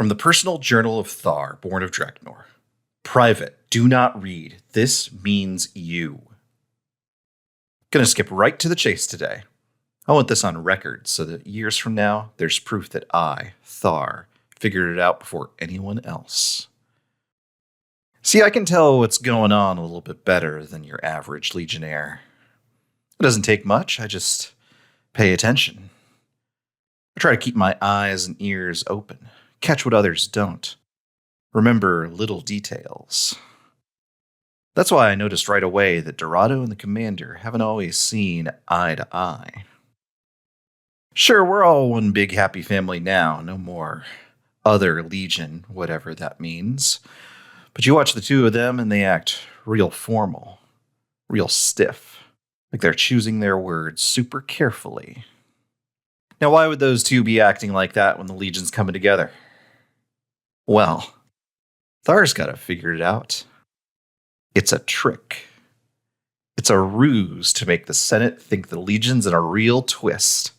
From the personal journal of Thar, born of Draknor. Private, do not read. This means you. Gonna skip right to the chase today. I want this on record so that years from now, there's proof that I, Thar, figured it out before anyone else. See, I can tell what's going on a little bit better than your average legionnaire. It doesn't take much, I just pay attention. I try to keep my eyes and ears open, catch what others don't, remember little details. That's why I noticed right away that Dorado and the commander haven't always seen eye to eye. Sure, we're all one big happy family now, no more other legion, whatever that means. But you watch the two of them and they act real formal, real stiff, like they're choosing their words super carefully. Now, why would those two be acting like that when the legion's coming together? Well, Thar's got to figure it out. It's a trick. It's a ruse to make the Senate think the legion's in a real twist.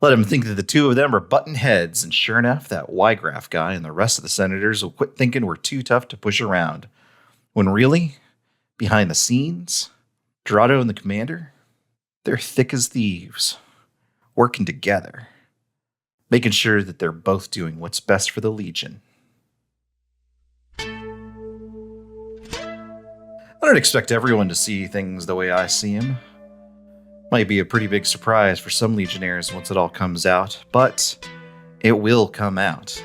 Let him think that the two of them are button heads, and sure enough, that Y-Graph guy and the rest of the senators will quit thinking we're too tough to push around. When really, behind the scenes, Dorado and the commander, they're thick as thieves, working together, making sure that they're both doing what's best for the Legion. I don't expect everyone to see things the way I see them. Might be a pretty big surprise for some Legionnaires once it all comes out, but it will come out,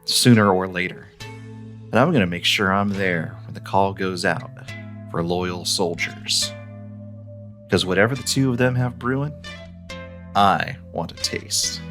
sooner or later. And I'm going to make sure I'm there when the call goes out for loyal soldiers. Because whatever the two of them have brewing, I want to taste.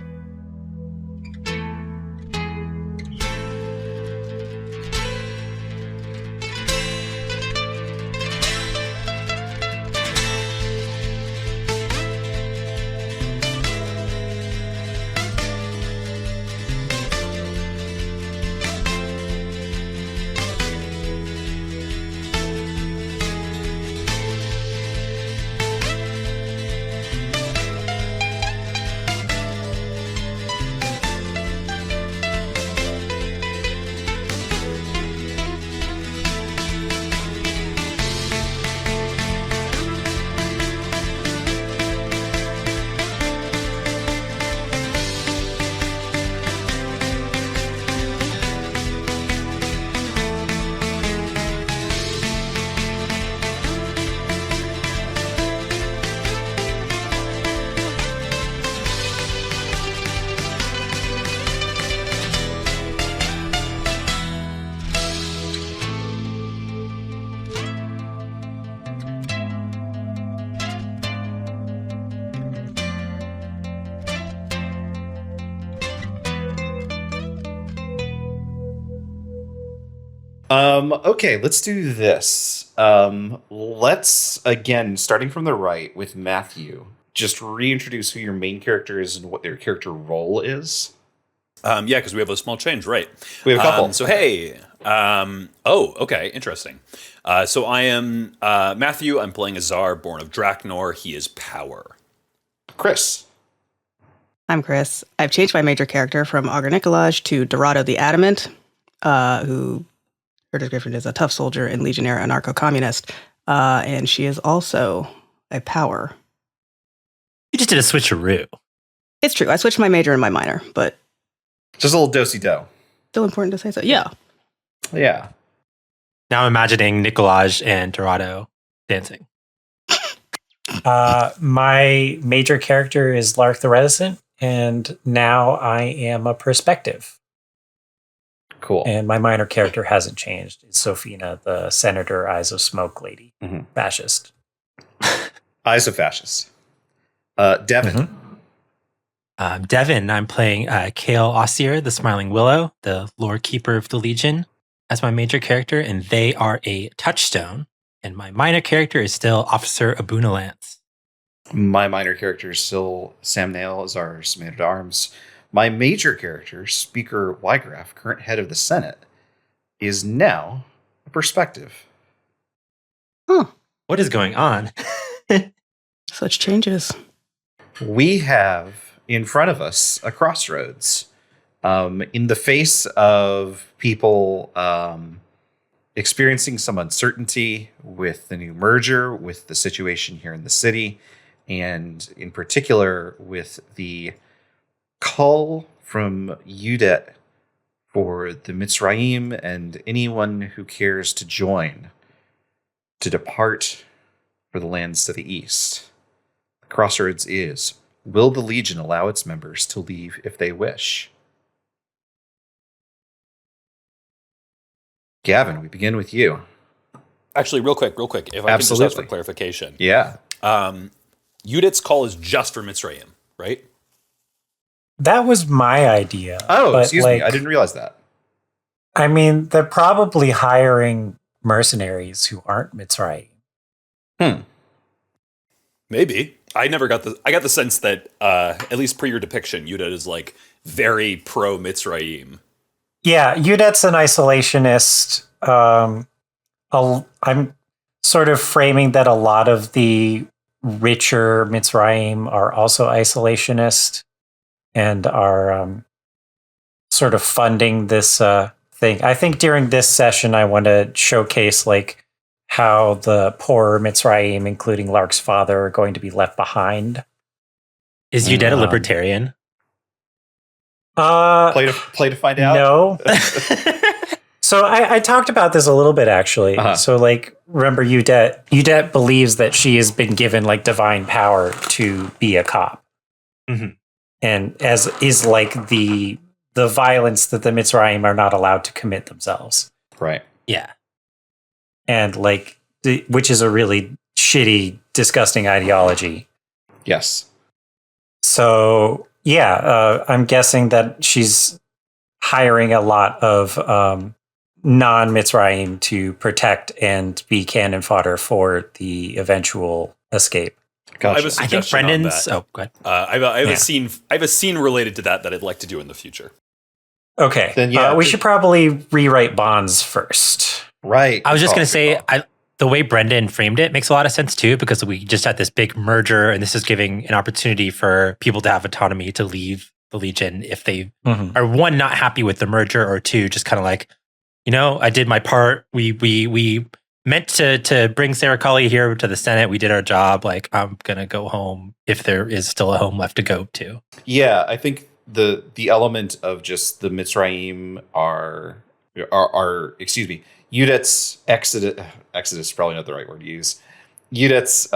Okay, let's do this. Let's, again, starting from the right with Matthew, just reintroduce who your main character is and what their character role is. Yeah, because we have a small change, right? We have a couple. Okay, interesting. So I am Matthew. I'm playing Azar, born of Draknor. He is power. Kris. I'm Kris. I've changed my major character from Augur Nicolaj to Dorado the Adamant, who her description is a tough soldier and legionnaire anarcho-communist, and she is also a power. You just did a switcheroo. It's true. I switched my major and my minor, but Just a little do-si-do. still important to say so. Yeah. Yeah. Now I'm imagining Nicolaj and Dorado dancing. My major character is Lark the Reticent, and now I am a perspective. Cool. And my minor character hasn't changed. It's Sophina, the Senator Eyes of Smoke lady. Mm-hmm. Fascist. Eyes of fascist. Devin. Devin, I'm playing Kale Ossier, the Smiling Willow, the Lord Keeper of the Legion, as my major character, and they are a touchstone. And my minor character is still Officer Abunalance. My minor character is still Sam Neill, Azar's man-at-arms. My major character, Speaker Wygraf, current head of the Senate, is now a perspective. Huh. What is going on? Such changes. We have in front of us a crossroads. In the face of people experiencing some uncertainty with the new merger, with the situation here in the city, and in particular with the call from Udet for the Mitzrayim and anyone who cares to join to depart for the lands to the east. The crossroads is, will the Legion allow its members to leave if they wish? Gavin, we begin with you. Actually, real quick, if I can just ask for clarification. Yeah. Udit's call is just for Mitzrayim, right? That was my idea. Oh, but, excuse me. I didn't realize that. I mean, they're probably hiring mercenaries who aren't Mitzrayim. Maybe. I got the sense that, at least per your depiction, Udet is like very pro Mitzrayim. Yeah, Udet's an isolationist. I'm sort of framing that a lot of the richer Mitzrayim are also isolationist and are sort of funding this thing. I think during this session, I want to showcase like how the poorer Mitzrayim, including Lark's father, are going to be left behind. Is Udet a libertarian? Play to find out? No. So I talked about this a little bit, actually. So, like, remember Udet believes that she has been given, like, divine power to be a cop. Mm-hmm. And as is, like, the violence that the Mitzrayim are not allowed to commit themselves. Right. Yeah. And, like, which is a really shitty, disgusting ideology. Yes. So, yeah, I'm guessing that she's hiring a lot of non-Mitzrayim to protect and be cannon fodder for the eventual escape. Gotcha. I think Brendan's... Oh, go ahead. I have a scene related to that I'd like to do in the future. Okay. Then, yeah, we should probably rewrite bonds first. Right. I was just going to say, the way Brendan framed it makes a lot of sense too, because we just had this big merger, and this is giving an opportunity for people to have autonomy to leave the Legion if they are, one, not happy with the merger, or two, just kind of like, I did my part. We meant to bring Sarah Colley here to the Senate. We did our job. Like, I'm going to go home if there is still a home left to go to. Yeah, I think the element of just the Mitzrayim are Udet's exodus is probably not the right word to use. Udet's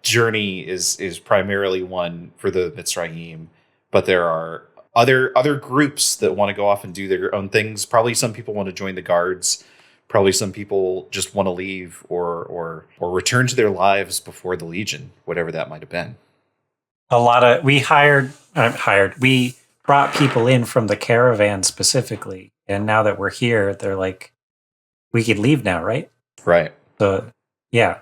journey is primarily one for the Mitzrayim, but there are other groups that want to go off and do their own things. Probably some people want to join the guards. Probably some people just want to leave or return to their lives before the Legion, whatever that might have been. We brought people in from the caravan specifically, and now that we're here, they're like, we could leave now, right? Right. So, yeah.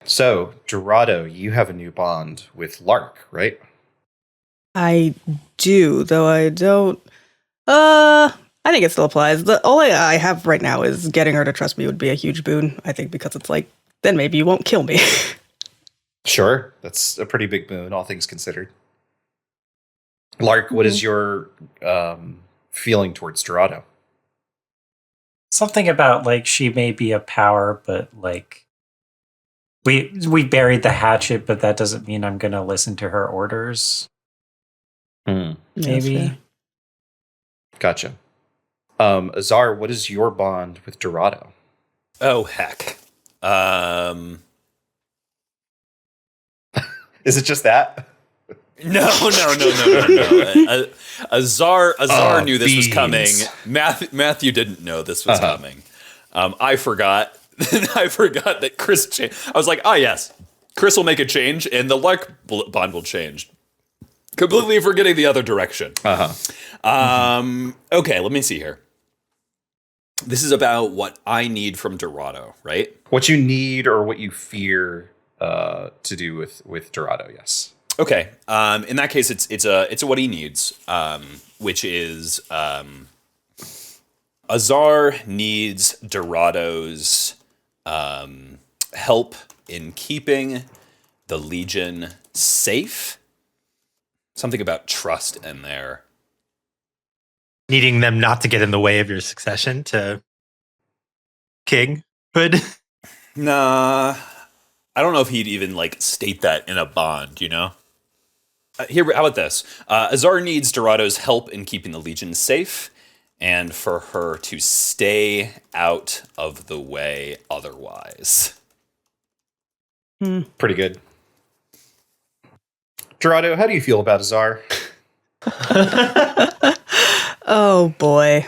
So, Dorado, you have a new bond with Lark, right? I do, though I don't. I think it still applies. The only I have right now is getting her to trust me would be a huge boon, I think, because it's like, then maybe you won't kill me. Sure. That's a pretty big boon, all things considered. Lark, what is your feeling towards Dorado? Something about, like, she may be a power, but, like, we buried the hatchet, but that doesn't mean I'm going to listen to her orders. Maybe. Gotcha. Azar, what is your bond with Dorado? Oh, heck. Is it just that? No. Azar knew this was coming. Matthew didn't know this was coming. I forgot. I forgot that Kris changed. I was like, yes, Kris will make a change, and the Lark bond will change. Completely forgetting the other direction. Okay, let me see here. This is about what I need from Dorado, right? What you need or what you fear to do with Dorado, yes. Okay. In that case, it's a what he needs, which is Azar needs Dorado's help in keeping the Legion safe. Something about trust in there. needing them not to get in the way of your succession to kinghood. Nah, I don't know if he'd even like state that in a bond, you know? Here, how about this? Azar needs Dorado's help in keeping the Legion safe and for her to stay out of the way otherwise. Pretty good. Dorado, how do you feel about Azar? Oh boy.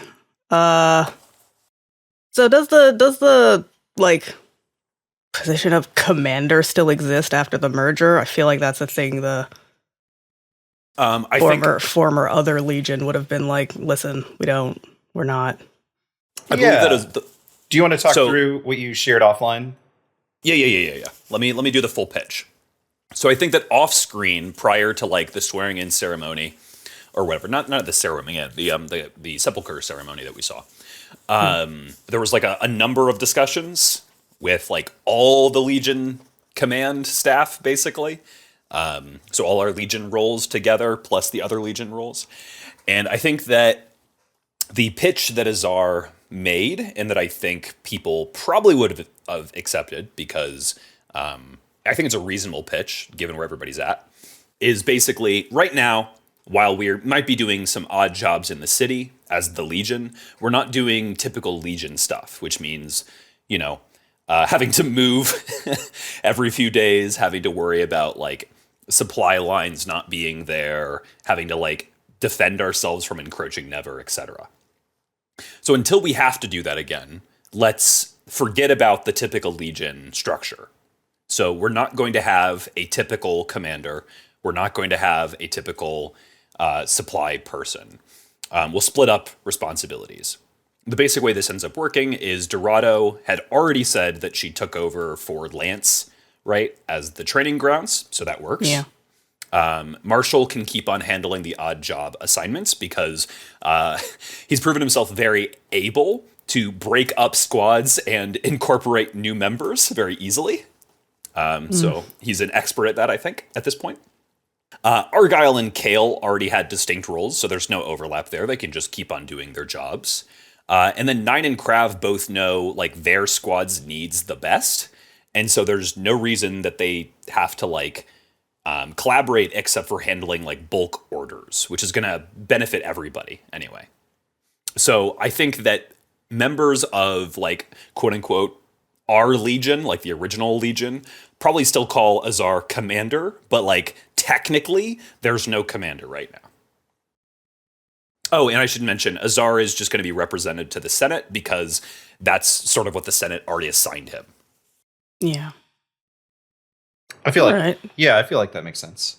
So does the like position of commander still exist after the merger? I feel like that's a thing the I think former other Legion would have been like, listen, we're not. I believe that is Do you want to talk through what you shared offline? Yeah. Let me do the full pitch. So I think that off screen, prior to like the swearing in ceremony or whatever, not the ceremony, the sepulcher ceremony that we saw, there was like a number of discussions with like all the Legion command staff, basically. So all our Legion roles together, plus the other Legion roles. And I think that the pitch that Azar made, and that I think people probably would have accepted, because I think it's a reasonable pitch, given where everybody's at, is basically, right now, while we might be doing some odd jobs in the city as the Legion, we're not doing typical Legion stuff, which means, having to move every few days, having to worry about, like, supply lines not being there, having to, like, defend ourselves from encroaching Never, etc. So until we have to do that again, let's forget about the typical Legion structure. So we're not going to have a typical commander. We're not going to have a typical supply person. We'll split up responsibilities. The basic way this ends up working is Dorado had already said that she took over for Lance, right, as the training grounds, so that works. Yeah. Marshall can keep on handling the odd job assignments because he's proven himself very able to break up squads and incorporate new members very easily. So he's an expert at that, I think, at this point. Argyle and Kale already had distinct roles, so there's no overlap there. They can just keep on doing their jobs. And then Nine and Krav both know like their squad's needs the best. And so there's no reason that they have to like collaborate except for handling like bulk orders, which is going to benefit everybody anyway. So I think that members of like quote unquote our Legion, like the original Legion, probably still call Azar commander, but like technically there's no commander right now. Oh, and I should mention Azar is just going to be represented to the Senate because that's sort of what the Senate already assigned him. Yeah. I feel like that makes sense.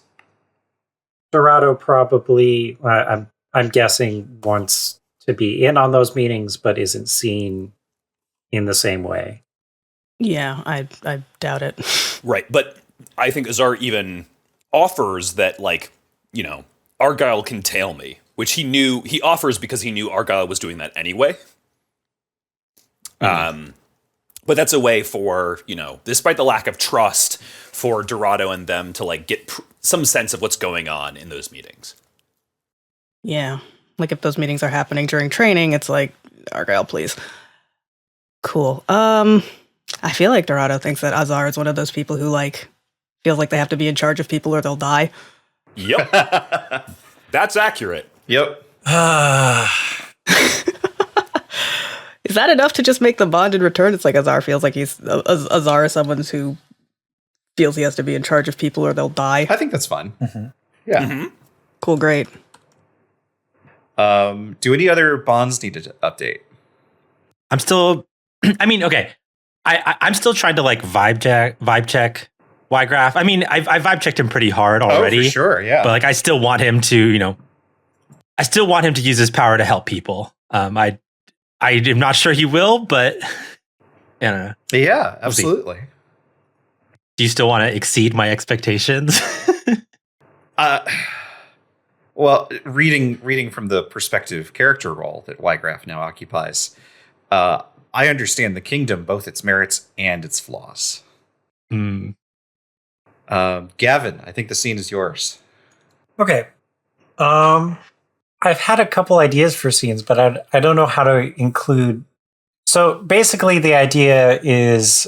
Dorado probably, I'm guessing, wants to be in on those meetings, but isn't seen in the same way. Yeah, I doubt it. Right, but I think Azar even offers that, like, Argyle can tail me, which he offers because he knew Argyle was doing that anyway. But that's a way for, despite the lack of trust, for Dorado and them to like get some sense of what's going on in those meetings. Yeah. Like if those meetings are happening during training, it's like, Argyle, please. Cool. I feel like Dorado thinks that Azar is one of those people who like feels like they have to be in charge of people or they'll die. Yep. That's accurate. Yep. Is that enough to just make the bond in return? It's like Azar feels like Azar is someone who feels he has to be in charge of people or they'll die. I think that's fun. Mm-hmm. Yeah. Mm-hmm. Cool, great. Do any other bonds need to update? I'm still, okay. I'm still trying to like vibe check Y-Graph. I mean, I vibe checked him pretty hard already. Oh, for sure, yeah. But like, I still want him to, use his power to help people. I am not sure he will, but yeah, absolutely. Do you still want to exceed my expectations? Well, reading from the perspective character role that Y-Graph now occupies, I understand the kingdom, both its merits and its flaws. Mm. Gavin, I think the scene is yours. Okay. I've had a couple ideas for scenes, but I don't know how to include. So basically, the idea is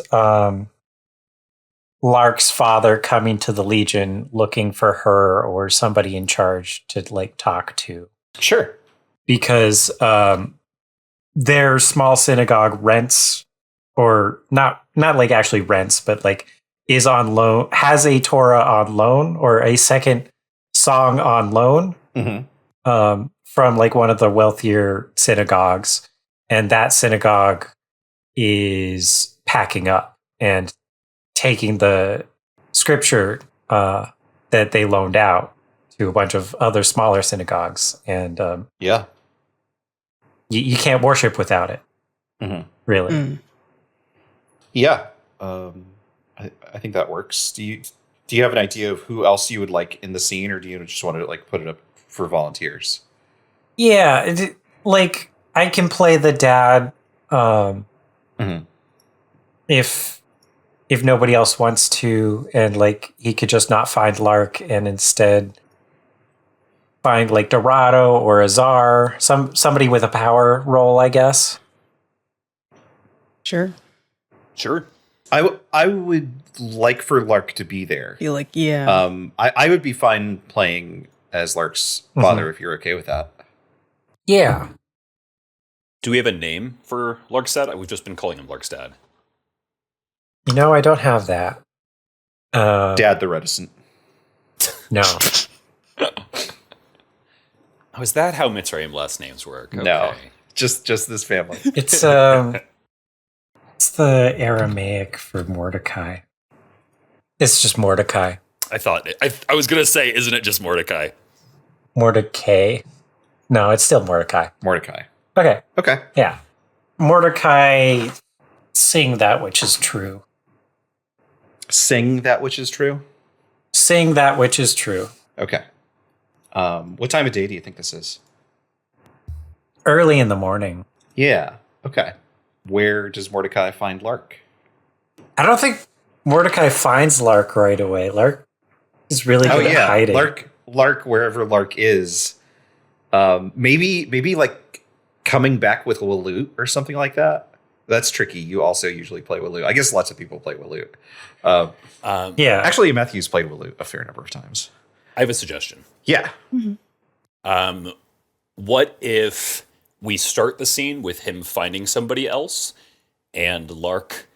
Lark's father coming to the Legion looking for her or somebody in charge to like talk to. Sure. Because their small synagogue rents, or not like actually rents, but like is on loan, has a Torah on loan or a second song on loan from like one of the wealthier synagogues. And that synagogue is packing up and taking the scripture that they loaned out to a bunch of other smaller synagogues. And you can't worship without it, really. Mm. Yeah. I think that works. Do you have an idea of who else you would like in the scene, or do you just want to like put it up for volunteers? Yeah, like I can play the dad if nobody else wants to, and like he could just not find Lark and instead find like Dorado or Azar, somebody with a power role, I guess. Sure. I would like for Lark to be there. Feel like, yeah. I would be fine playing as Lark's father if you're okay with that. Yeah. Do we have a name for Lark's dad? We've just been calling him Lark's dad. You know, I don't have that. Dad the Reticent. No. Oh, is that how Mitzrayim last names work? Okay. No, just this family. It's it's the Aramaic for Mordecai. It's just Mordecai. I was gonna say, isn't it just Mordecai? Mordecai. No, it's still Mordecai. Mordecai. Okay. Okay. Yeah. Mordecai Sing That Which is True. Sing That Which is True? Sing That Which is True. Okay. What time of day do you think this is? Early in the morning. Yeah. Okay. Where does Mordecai find Lark? I don't think Mordecai finds Lark right away. Lark is really good at hiding. Lark, wherever Lark is, maybe like coming back with Waloot or something like that. That's tricky. You also usually play Waloot. I guess lots of people play Waloot. Yeah. Actually, Matthew's played Waloot a fair number of times. I have a suggestion. Yeah. What if we start the scene with him finding somebody else and Lark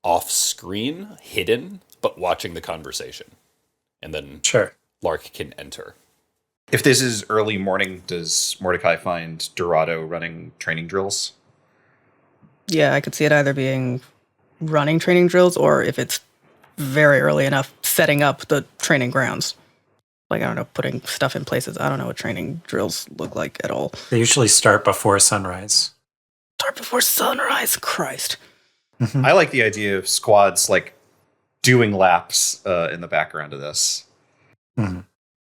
off screen, hidden, but watching the conversation? And then Sure. Lark can enter. If this is early morning, does Mordecai find Dorado running training drills? Yeah, I could see it either being running training drills or if it's very early enough, setting up the training grounds. Like, I don't know, putting stuff in places. I don't know what training drills look like at all. They usually start before sunrise. Start before sunrise, Christ. I like the idea of squads like doing laps in the background of this.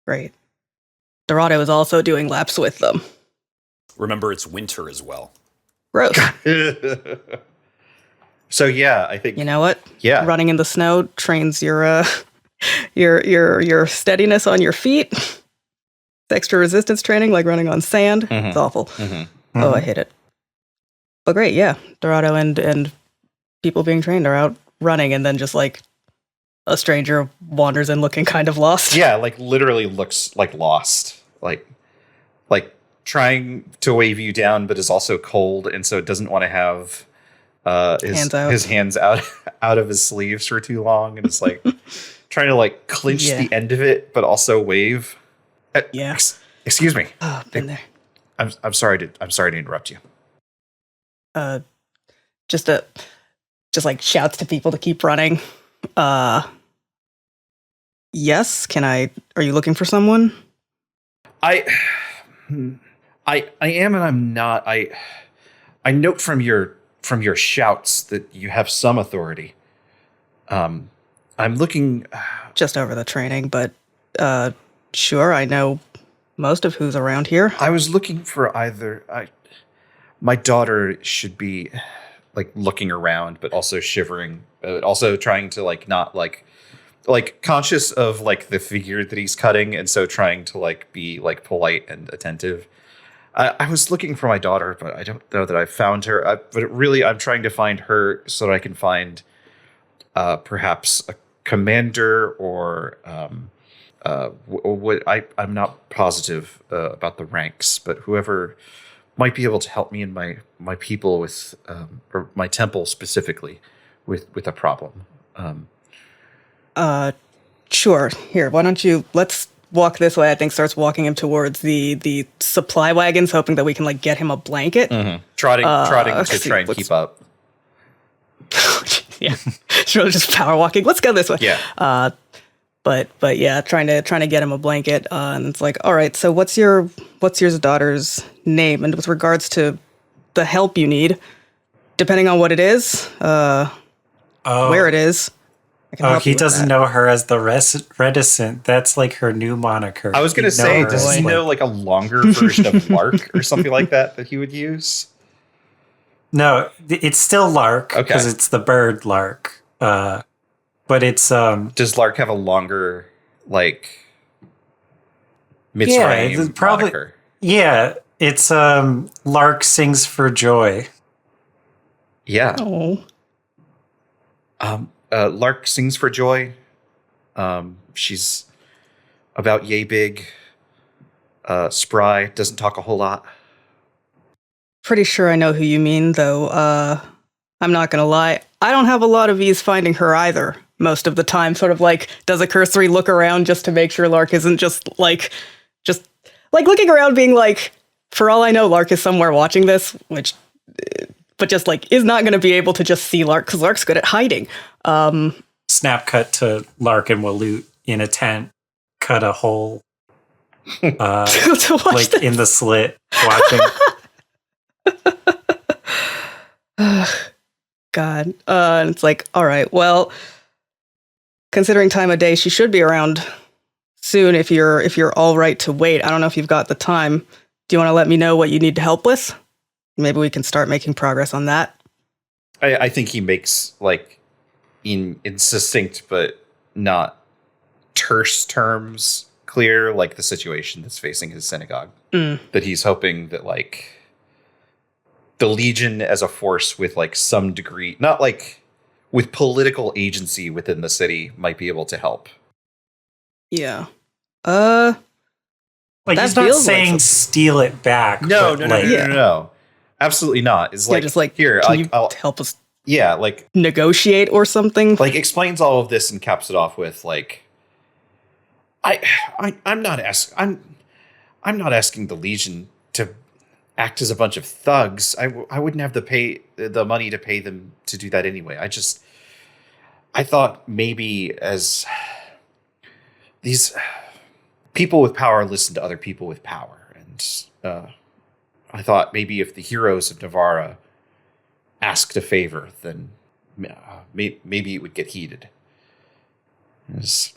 Great. Dorado is also doing laps with them. Remember, it's winter as well. Gross. So yeah, I think You know what? Yeah. Running in the snow trains your steadiness on your feet. It's extra resistance training, like running on sand. It's awful. Oh, I hate it. But great, yeah. Dorado and people being trained are out running, and then just like a stranger wanders in looking kind of lost. Yeah, like literally looks like lost. Like trying to wave you down, but is also cold, and so it doesn't want to have his hands out of his sleeves for too long, and it's like trying to like clinch the end of it, but also wave. Yeah. Excuse me. Oh, been there. I'm sorry to interrupt you. Just like shouts to people to keep running. Yes, are you looking for someone? I am and I'm not. I note from your shouts that you have some authority. I'm looking Just over the training, but sure, I know most of who's around here. I was looking for my daughter should be like looking around, but also shivering, but also trying to like not like conscious of like the figure that he's cutting, and so trying to like be like polite and attentive. I was looking for my daughter, but I don't know that I found her. But really, I'm trying to find her so that I can find perhaps a commander or what I'm not positive about the ranks, but whoever might be able to help me and my people with or my temple specifically with a problem. Sure. Here, why don't you let's walk this way. I think starts walking him towards the supply wagons, hoping that we can like get him a blanket. Trotting to try and keep up. Yeah, sure. Just power walking. Let's go this way. Yeah. But yeah, trying to get him a blanket. And it's like, all right. So what's your daughter's name? And with regards to the help you need, depending on what it is, where it is. He doesn't know her as the Reticent. That's like her new moniker. I was going to say, does he know like a longer version of Lark or something like that he would use? No, it's still Lark because it's the bird Lark. But it's does Lark have a longer like Mitzrayim moniker? Yeah, it's Lark Sings for Joy. Yeah. Oh. Lark Sings for Joy. She's about yay big, spry, doesn't talk a whole lot. Pretty sure I know who you mean, though. I'm not gonna lie. I don't have a lot of ease finding her either. Most of the time, sort of like, does a cursory look around just to make sure Lark isn't just looking around, being like, for all I know, Lark is somewhere watching this, but just like is not going to be able to just see Lark because Lark's good at hiding. Snap cut to Lark and Waloot in a tent, cut a hole, like in the slit, watching. God, and it's like, all right, well, considering time of day, she should be around soon. If you're all right to wait, I don't know if you've got the time. Do you want to let me know what you need help with? Maybe we can start making progress on that. I think he makes like in succinct but not terse terms clear, like the situation that's facing his synagogue. That he's hoping that like the Legion as a force with like some degree, not like with political agency within the city, might be able to help. Yeah. Like he's not saying like steal it back. No. Absolutely not. It's like, just like, here, I'll help us. Yeah, like negotiate or something. Like explains all of this and caps it off with like, I'm not asking the Legion to act as a bunch of thugs. I wouldn't have the money to pay them to do that anyway. I thought maybe as these people with power listen to other people with power, and I thought maybe if the heroes of Navarra asked a favor, then maybe it would get heeded. It's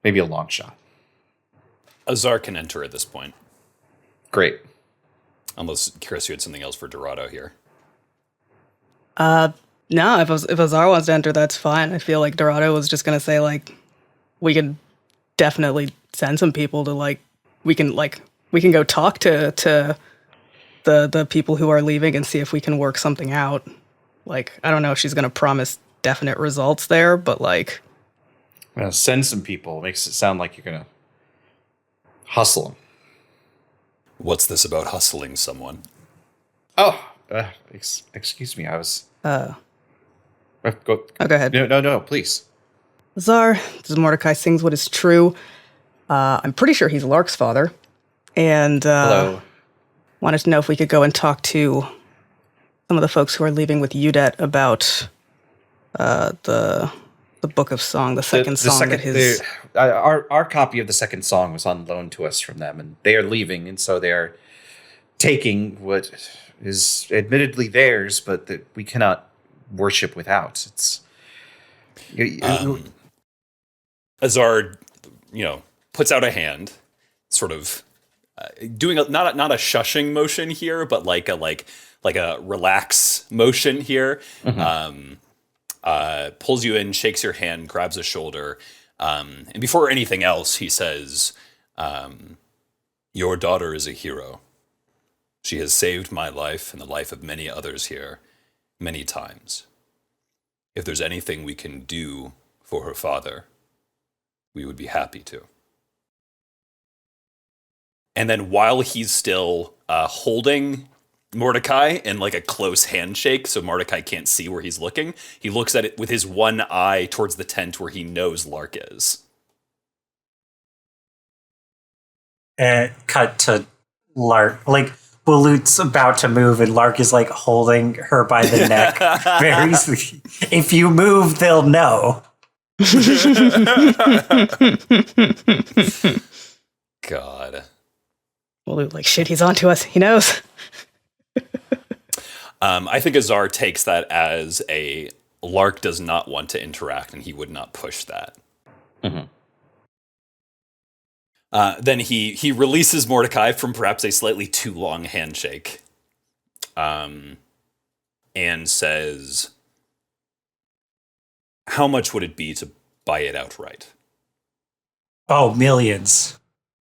maybe a long shot. Azar can enter at this point. Great. Unless, Kris, you had something else for Dorado here. No, if Azar wants to enter, that's fine. I feel like Dorado was just going to say, like, we can definitely send some people to, like, we can go talk to the people who are leaving and see if we can work something out. Like, I don't know if she's going to promise definite results there, but, like... send some people. Makes it sound like you're going to hustle them. What's this about hustling someone? Oh, excuse me. I was... Go ahead. No, please. Azar, this is Mordecai Sings What Is True. I'm pretty sure he's Lark's father. And Hello. Wanted to know if we could go and talk to some of the folks who are leaving with Udet about the Book of Song, the second song that his... Our copy of the second song was on loan to us from them, and they are leaving, and so they are taking what is admittedly theirs, but that we cannot worship without. It's... Azar, puts out a hand, sort of doing not a shushing motion here, but like a relax motion here. Mm-hmm. Pulls you in, shakes your hand, grabs a shoulder, and before anything else, he says, "Your daughter is a hero. She has saved my life and the life of many others here many times. If there's anything we can do for her father, we would be happy to. And then while he's still holding Mordecai in like a close handshake, so Mordecai can't see where he's looking, he looks at it with his one eye towards the tent where he knows Lark is. And cut to Lark. Like, Balut's about to move, and Lark is like holding her by the neck. Very, if you move, they'll know. God. Balut, like, shit, he's onto us. He knows. I think Azar takes that as a Lark does not want to interact, and he would not push that. Mm-hmm. Then he releases Mordecai from perhaps a slightly too long handshake, and says, "How much would it be to buy it outright?" Oh, millions.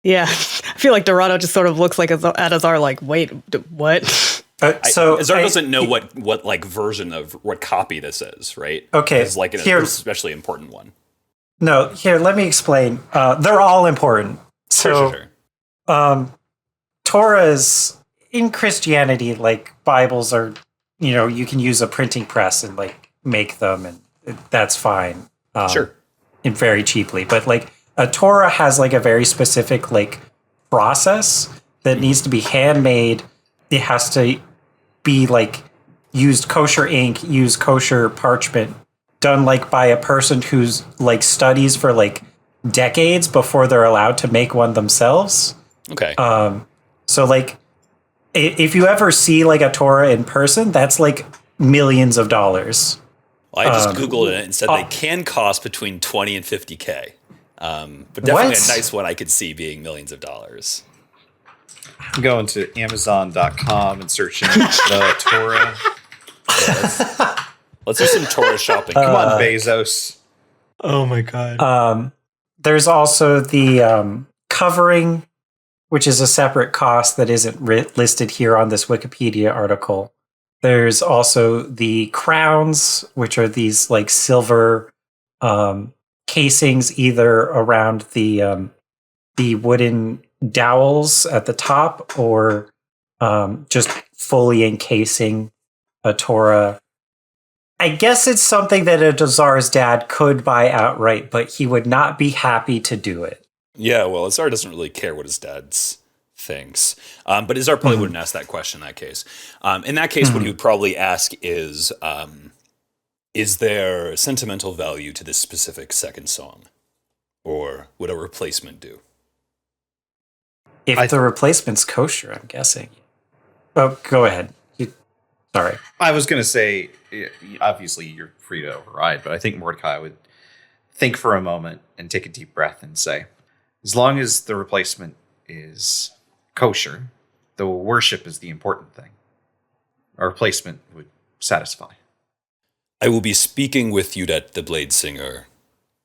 Yeah. I feel like Dorado just sort of looks like at Azar like, wait, what? Azar doesn't know what like version of what copy this is, right? Okay, it's like an especially important one. No, here, let me explain. They're all important. So, Sure. Torahs in Christianity, like Bibles are, you can use a printing press and like make them, and that's fine. Sure. And very cheaply, but like a Torah has like a very specific like process that needs to be handmade. It has to be like used kosher ink, used kosher parchment, done like by a person who's like studies for like decades before they're allowed to make one themselves. Okay. So like if you ever see like a Torah in person, that's like millions of dollars. Well, I just Googled it and said they can cost between 20 and 50K. But definitely a nice one I could see being millions of dollars. I'm going to Amazon.com and searching the Torah. Let's do some Torah shopping. Come on, Bezos. Oh my god. There's also the covering, which is a separate cost that isn't listed here on this Wikipedia article. There's also the crowns, which are these like silver casings either around the wooden dowels at the top or just fully encasing a Torah. I guess it's something that Azar's dad could buy outright, but he would not be happy to do it. Yeah, well, Azar doesn't really care what his dad thinks. But Azar probably wouldn't ask that question in that case. In that case, what he would probably ask is there sentimental value to this specific second song? Or would a replacement do? If the replacement's kosher, I'm guessing. Oh, go ahead. Sorry. I was going to say, obviously you're free to override, but I think Mordecai would think for a moment and take a deep breath and say, as long as the replacement is kosher, the worship is the important thing. A replacement would satisfy. I will be speaking with Yudet the Blade Singer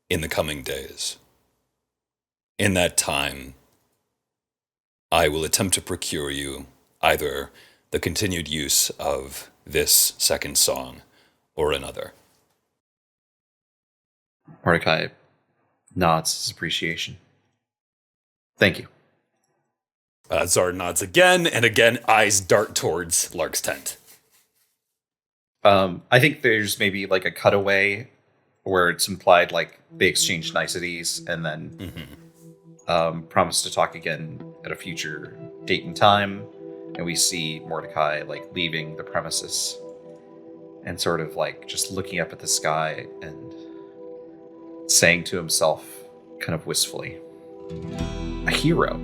in the coming days. In that time, I will attempt to procure you either the continued use of this second song or another. Mordecai nods his appreciation. Thank you. Azar nods again, and again eyes dart towards Lark's tent. I think there's maybe like a cutaway where it's implied like they exchange niceties and then promise to talk again at a future date and time. And we see Mordecai like leaving the premises and sort of like just looking up at the sky and saying to himself kind of wistfully, a hero.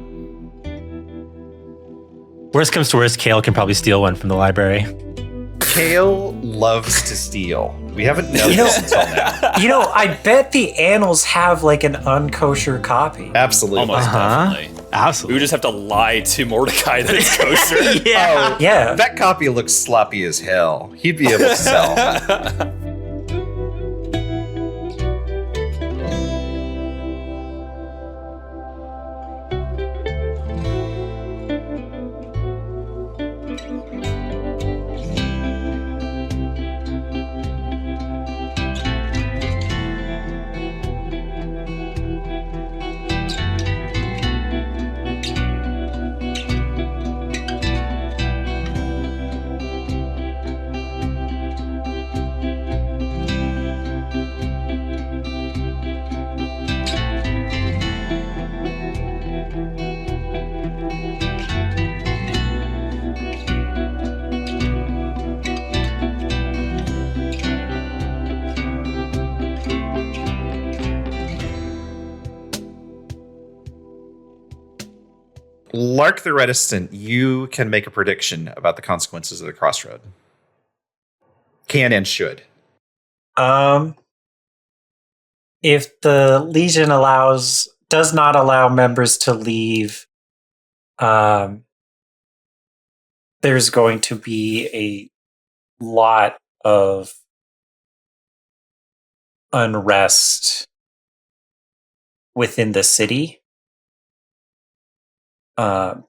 Worst comes to worst, Kale can probably steal one from the library. Kale loves to steal. We haven't known this until now. I bet the annals have like an unkosher copy. Absolutely. Almost definitely. Absolutely. We would just have to lie to Mordecai that it's kosher. Yeah. Yeah. That copy looks sloppy as hell. He'd be able to sell. Lark the Reticent, you can make a prediction about the consequences of the crossroad. Can and should. If the Legion does not allow members to leave, there's going to be a lot of unrest within the city,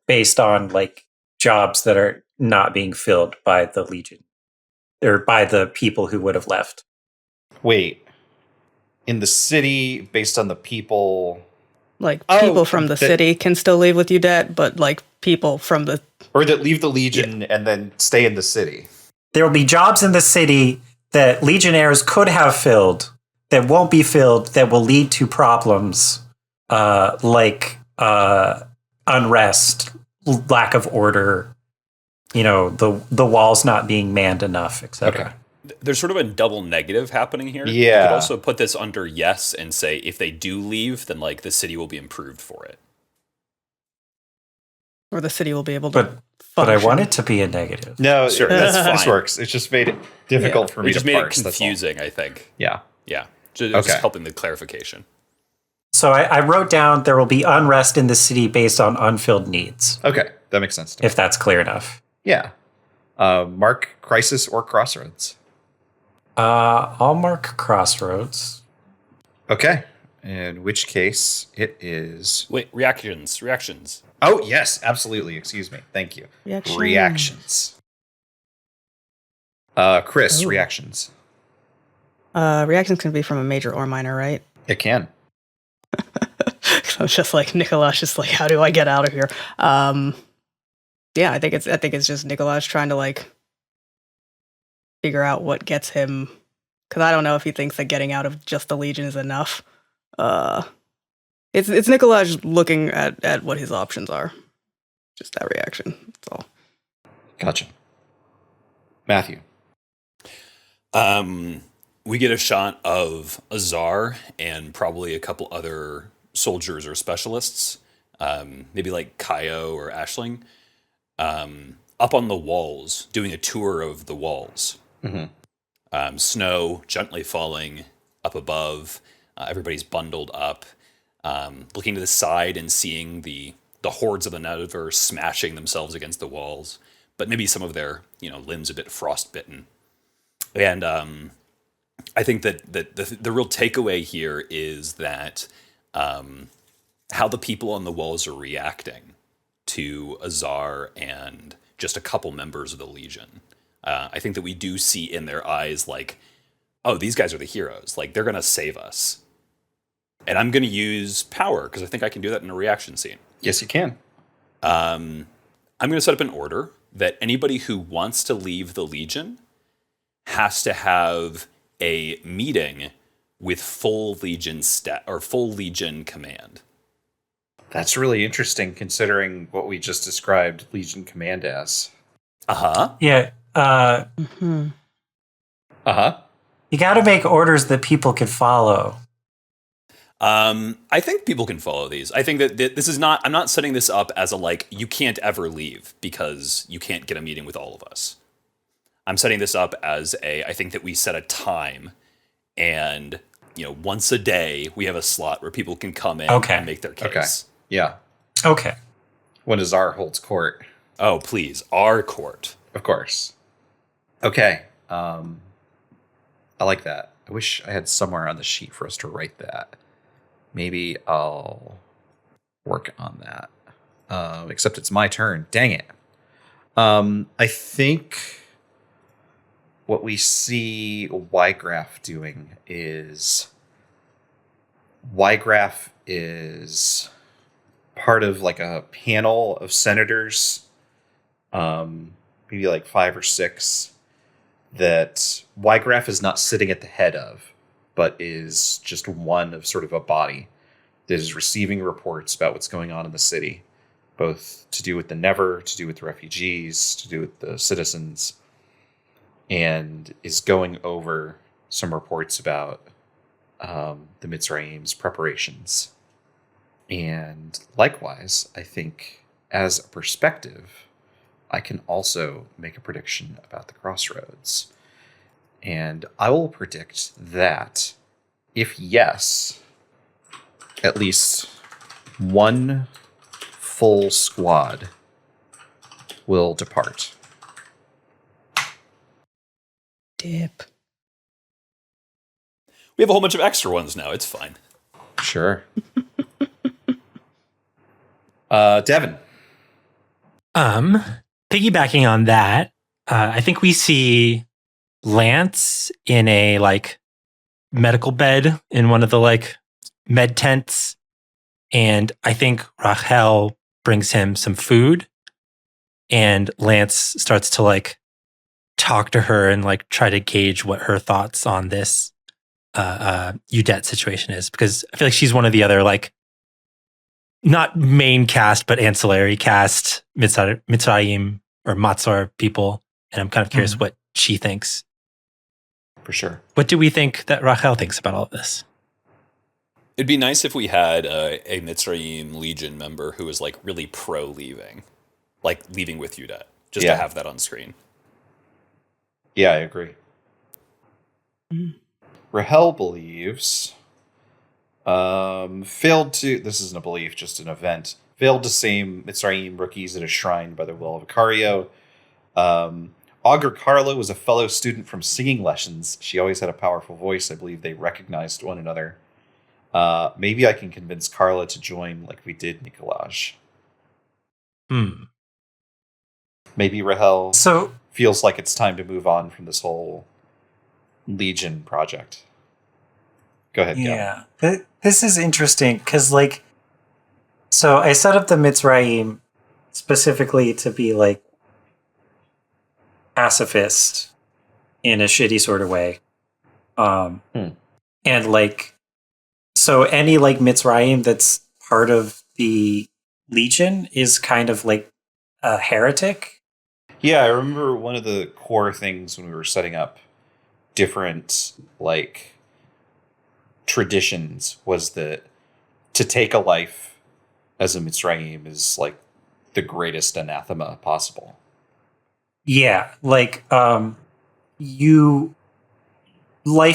based on like jobs that are not being filled by the Legion or by the people who would have left. Wait. In the city, based on the people... Like, people from the city can still leave with Udet, but, like, people from the... Or that leave the Legion and then stay in the city. There will be jobs in the city that Legionnaires could have filled, that won't be filled, that will lead to problems, like unrest, lack of order, the walls not being manned enough, etc. Okay. There's sort of a double negative happening here. Yeah. You could also put this under yes and say if they do leave, then like the city will be improved for it. Or the city will be able to But I function. want it to be a negative. No, Sure, that's that's this fine. works. It just made it difficult for me It just to made parse. it that's all. confusing, I think. Yeah. Yeah. Just Okay. helping the clarification. So I wrote down there will be unrest in the city based on unfilled needs, Okay. That makes sense to me. if that's clear enough. Yeah. Mark Crisis or Crossroads. I'll mark Crossroads. Okay. In which case, it is... Wait, reactions. Oh, yes, absolutely. Excuse me. Thank you. Reactions. Kris, reactions. Reactions can be from a major or minor, right? It can. So it's just like Nikolaj is like, how do I get out of here? Yeah, I think it's just Nikolaj trying to like figure out what gets him, because I don't know if he thinks that getting out of just the Legion is enough. It's Nikolaj looking at what his options are. Just that reaction. That's all. Gotcha. Matthew. We get a shot of Azar and probably a couple other soldiers or specialists, maybe like Kaio or Ashling, up on the walls, doing a tour of the walls. Mm-hmm. Snow gently falling up above. Everybody's bundled up, looking to the side and seeing the hordes of the Netherverse smashing themselves against the walls, but maybe some of their limbs a bit frostbitten. And I think that the real takeaway here is that how the people on the walls are reacting to Azar and just a couple members of the Legion. I think that we do see in their eyes like, oh, these guys are the heroes. Like, they're going to save us. And I'm going to use power because I think I can do that in a reaction scene. Yes, you can. I'm going to set up an order that anybody who wants to leave the Legion has to have a meeting with full Legion full Legion command. That's really interesting considering what we just described Legion Command as. Uh-huh. Yeah. Mm-hmm. Uh-huh. You got to make orders that people can follow. I think people can follow these. I think that this is not, I'm not setting this up as a, like, you can't ever leave because you can't get a meeting with all of us. I'm setting this up as I think that we set a time and, once a day we have a slot where people can come in and make their case. Okay. Yeah. Okay. When Azar holds court. Oh, please. Our court. Of course. Okay. I like that. I wish I had somewhere on the sheet for us to write that. Maybe I'll work on that. Except it's my turn. Dang it. I think what we see Y-Graph doing is Y-Graph is part of like a panel of senators, maybe like 5 or 6, that Y-Graph is not sitting at the head of, but is just one of sort of a body that is receiving reports about what's going on in the city, both to do with the Never, to do with the refugees, to do with the citizens, and is going over some reports about the Mitzrayim's preparations. And likewise, I think as a perspective, I can also make a prediction about the crossroads. And I will predict that if yes, at least one full squad will depart. Dip. We have a whole bunch of extra ones now. It's fine. Sure. Devin. Piggybacking on that, I think we see Lance in a like medical bed in one of the like med tents, and I think Rahel brings him some food, and Lance starts to like talk to her and like try to gauge what her thoughts on this Udette situation is, because I feel like she's one of the other like not main cast but ancillary cast Mitzrayim or Matzor people, and I'm kind of curious what she thinks. For sure. What do we think that Rahel thinks about all of this? It'd be nice if we had a Mitzrayim Legion member who was like really pro leaving, like leaving with Udette, just to have that on screen. Yeah, I agree. Rahel believes failed to, this isn't a belief, just an event, failed to save Mitzrayim rookies at a shrine by the well of Icario. Augur Carla was a fellow student from singing lessons. She always had a powerful voice. I believe they recognized one another. Maybe I can convince Carla to join like we did McLeod. Maybe Rahel feels like it's time to move on from this whole Legion project. Go ahead, Yeah. This is interesting because, like, so I set up the Mitzrayim specifically to be, like, pacifist in a shitty sort of way. And, like, so any, like, Mitzrayim that's part of the Legion is kind of, like, a heretic. Yeah, I remember one of the core things when we were setting up different, like, traditions was that to take a life as a Mitzrayim is like the greatest anathema possible. Yeah, like life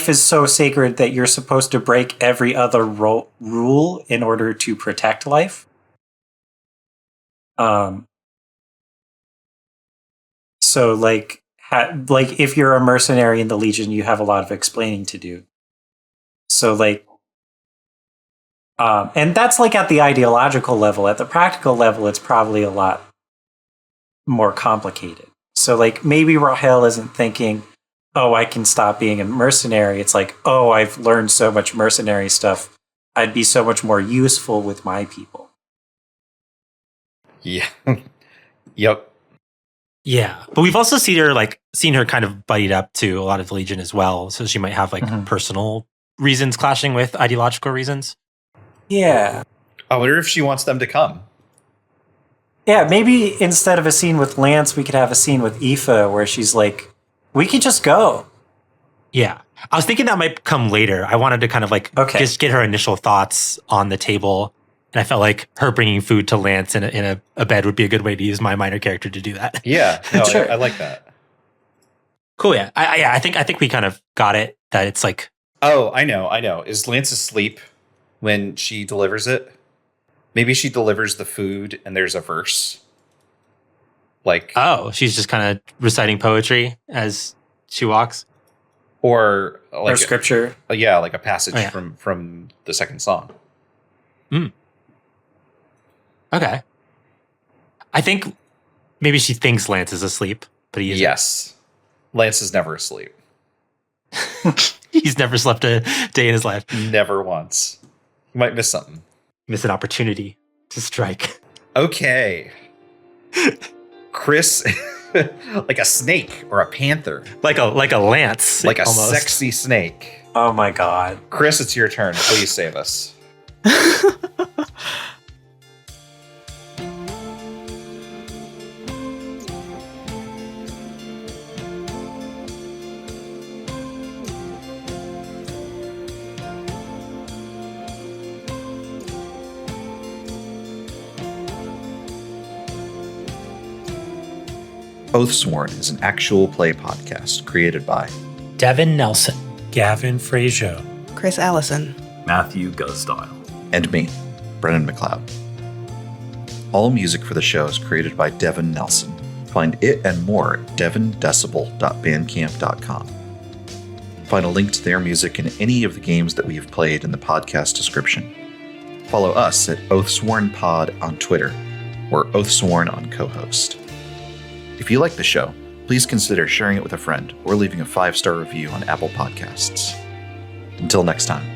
is so sacred that you're supposed to break every other rule in order to protect life. So like if you're a mercenary in the Legion, you have a lot of explaining to do. So like, and that's like at the ideological level. At the practical level, it's probably a lot more complicated. So like maybe Rahel isn't thinking, oh, I can stop being a mercenary. It's like, oh, I've learned so much mercenary stuff. I'd be so much more useful with my people. Yeah. Yep. Yeah, but we've also seen her kind of buddied up to a lot of the Legion as well. So she might have like personal reasons clashing with ideological reasons. Yeah. I wonder if she wants them to come. Yeah, maybe instead of a scene with Lance, we could have a scene with Aoife where she's like, we could just go. Yeah. I was thinking that might come later. I wanted to kind of like just get her initial thoughts on the table. And I felt like her bringing food to Lance in a bed would be a good way to use my minor character to do that. Yeah, no, Sure. I like that. Cool, yeah. I think we kind of got it, that it's like... Oh, I know. Is Lance asleep when she delivers it? Maybe she delivers the food and there's a verse. Like... Oh, she's just kind of reciting poetry as she walks? Or like... Or scripture. Yeah, like a passage from the second song. Okay. I think maybe she thinks Lance is asleep, but he isn't. Yes. Lance is never asleep. He's never slept a day in his life. Never once. You might miss something. Miss an opportunity to strike. Okay. Kris, like a snake or a panther. Like a lance. Like a almost. sexy snake. Oh my God. Kris, it's your turn. Please save us. OATHSWORN is an actual play podcast created by Devin Nelson, Gavin Fregeau, Kris Allison, Matthew Guzdial, and me, Brennan McLeod. All music for the show is created by Devin Nelson. Find it and more at devindecibel.bandcamp.com. Find a link to their music and any of the games that we have played in the podcast description. Follow us at OathSwornPod on Twitter or OathSworn on co-host. If you like the show, please consider sharing it with a friend or leaving a 5-star review on Apple Podcasts. Until next time.